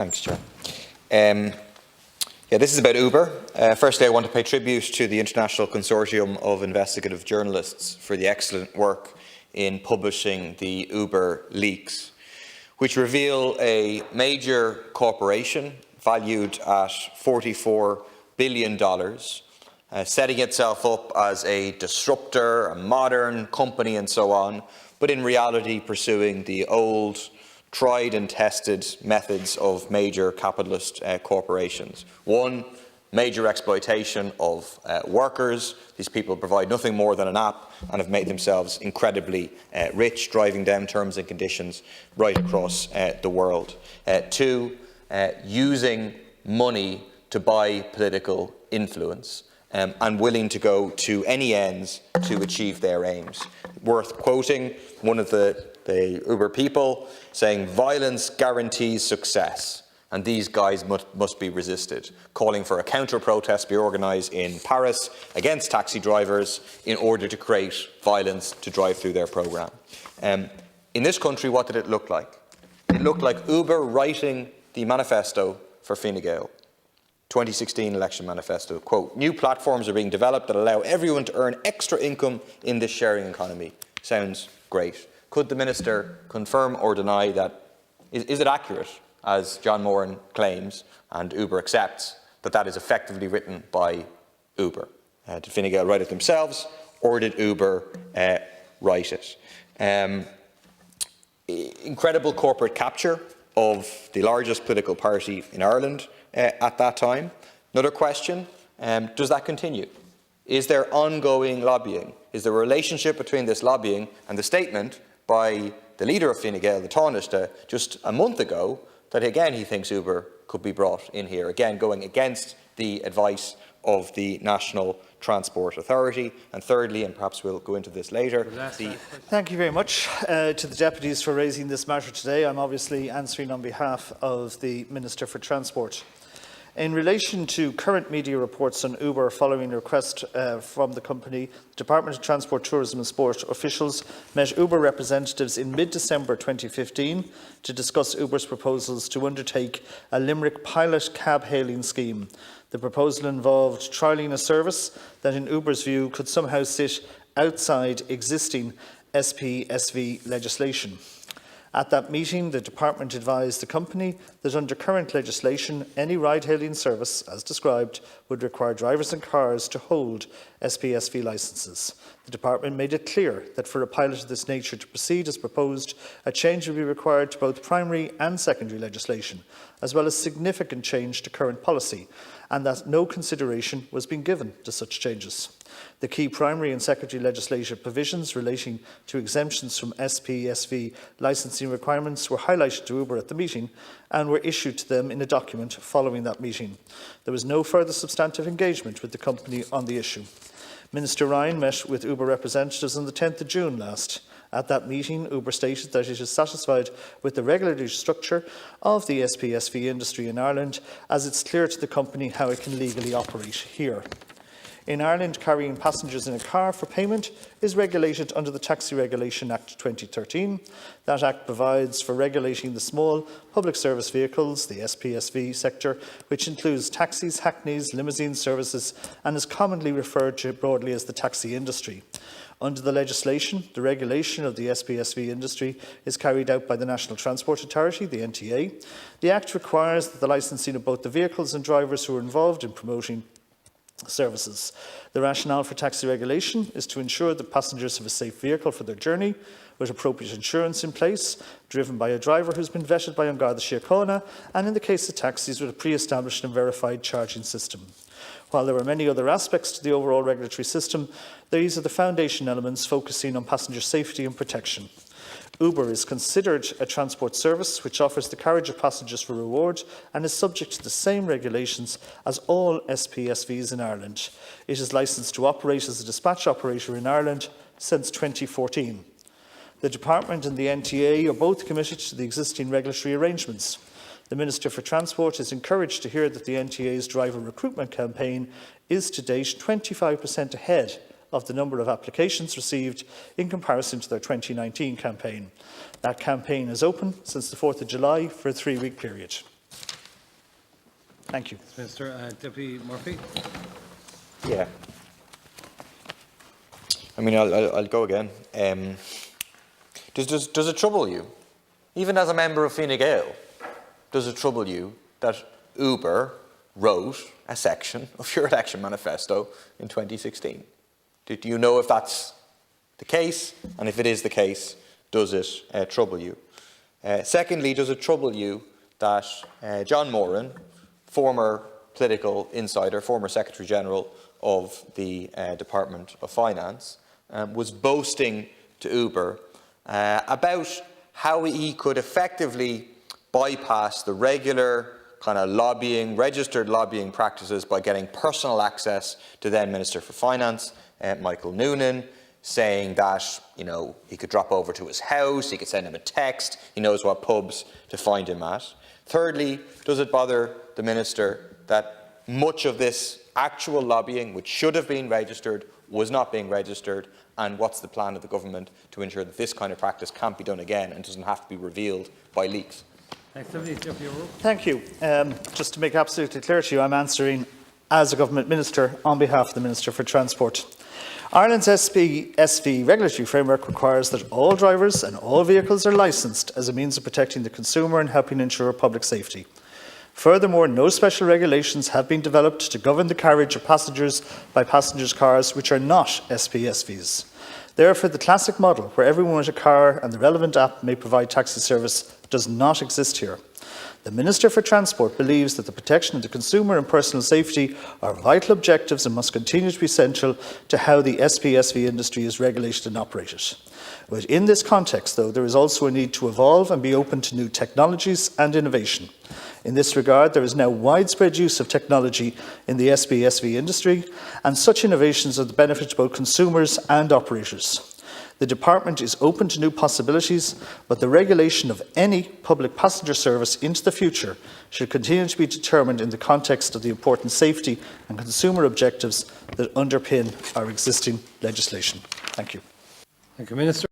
Thanks, Chair. This is about Uber. Firstly, I want to pay tribute to the International Consortium of Investigative Journalists for the excellent work in publishing the Uber leaks, which reveal a major corporation valued at $44 billion, setting itself up as a disruptor, a modern company and so on, but in reality pursuing the old, tried and tested methods of major capitalist corporations. One, major exploitation of workers. These people provide nothing more than an app and have made themselves incredibly rich, driving down terms and conditions right across the world. Two, using money to buy political influence and willing to go to any ends to achieve their aims. Worth quoting one of the Uber people saying, "Violence guarantees success, and these guys must be resisted," calling for a counter-protest to be organised in Paris against taxi drivers in order to create violence to drive through their programme. In this country, what did it look like? It looked like Uber writing the manifesto for Fine Gael. 2016 election manifesto, quote, "New platforms are being developed that allow everyone to earn extra income in this sharing economy." Sounds great. Could the Minister confirm or deny that? Is it accurate, as John Moran claims and Uber accepts, that that is effectively written by Uber? Did Fine Gael write it themselves, or did Uber write it? Incredible corporate capture of the largest political party in Ireland at that time. Another question, does that continue? Is there ongoing lobbying? Is there a relationship between this lobbying and the statement by the leader of Fine Gael, the Taoiseach, just a month ago, that again he thinks Uber could be brought in here, again going against the advice of the National Transport Authority? And thirdly, and perhaps we'll go into this later, Thank you very much to the deputies for raising this matter today. I'm obviously answering on behalf of the Minister for Transport. In relation to current media reports on Uber following a request from the company, the Department of Transport, Tourism and Sport officials met Uber representatives in mid-December 2015 to discuss Uber's proposals to undertake a Limerick pilot cab hailing scheme. The proposal involved trialling a service that, in Uber's view, could somehow sit outside existing SPSV legislation. At that meeting, the department advised the company that under current legislation, any ride-hailing service, as described, would require drivers and cars to hold SPSV licences. The department made it clear that for a pilot of this nature to proceed as proposed, a change would be required to both primary and secondary legislation, as well as significant change to current policy, and that no consideration was being given to such changes. The key primary and secondary legislative provisions relating to exemptions from SPSV licensing requirements were highlighted to Uber at the meeting and were issued to them in a document following that meeting. There was no further substantive engagement with the company on the issue. Minister Ryan met with Uber representatives on the 10th of June last. At that meeting, Uber stated that it is satisfied with the regulatory structure of the SPSV industry in Ireland, as it's clear to the company how it can legally operate here. In Ireland, carrying passengers in a car for payment is regulated under the Taxi Regulation Act 2013. That Act provides for regulating the small public service vehicles, the SPSV sector, which includes taxis, hackneys, limousine services, and is commonly referred to broadly as the taxi industry. Under the legislation, the regulation of the SPSV industry is carried out by the National Transport Authority, the NTA. The Act requires that the licensing of both the vehicles and drivers who are involved in promoting services. The rationale for taxi regulation is to ensure that passengers have a safe vehicle for their journey, with appropriate insurance in place, driven by a driver who has been vetted by An Garda Síochána, and in the case of taxis, with a pre-established and verified charging system. While there are many other aspects to the overall regulatory system, these are the foundation elements focusing on passenger safety and protection. Uber is considered a transport service which offers the carriage of passengers for reward and is subject to the same regulations as all SPSVs in Ireland. It is licensed to operate as a dispatch operator in Ireland since 2014. The Department and the NTA are both committed to the existing regulatory arrangements. The Minister for Transport is encouraged to hear that the NTA's driver recruitment campaign is to date 25% ahead of the number of applications received in comparison to their 2019 campaign. That campaign is open since the 4th of July for a 3-week period. Thank you. Minister. Deputy Murphy. Yeah. I mean, I'll go again. Does it trouble you, even as a member of Fine Gael, does it trouble you that Uber wrote a section of your election manifesto in 2016? Do you know if that's the case? And if it is the case, does it trouble you? Secondly, does it trouble you that John Moran, former political insider, former Secretary General of the Department of Finance, was boasting to Uber about how he could effectively bypass the regular kind of lobbying, registered lobbying practices by getting personal access to then Minister for Finance, Michael Noonan, saying that, you know, he could drop over to his house, he could send him a text, he knows what pubs to find him at. Thirdly, does it bother the Minister that much of this actual lobbying, which should have been registered, was not being registered, and what's the plan of the government to ensure that this kind of practice can't be done again and doesn't have to be revealed by leaks? Thank you. Just to make absolutely clear to you, I'm answering as a Government Minister on behalf of the Minister for Transport. Ireland's SV regulatory framework requires that all drivers and all vehicles are licensed as a means of protecting the consumer and helping ensure public safety. Furthermore, no special regulations have been developed to govern the carriage of passengers by passengers' cars which are not SVs. Therefore, the classic model where everyone with a car and the relevant app may provide taxi service does not exist here. The Minister for Transport believes that the protection of the consumer and personal safety are vital objectives and must continue to be central to how the SPSV industry is regulated and operated. But in this context, though, there is also a need to evolve and be open to new technologies and innovation. In this regard, there is now widespread use of technology in the SPSV industry, and such innovations are the benefit to both consumers and operators. The Department is open to new possibilities, but the regulation of any public passenger service into the future should continue to be determined in the context of the important safety and consumer objectives that underpin our existing legislation. Thank you. Thank you, Minister.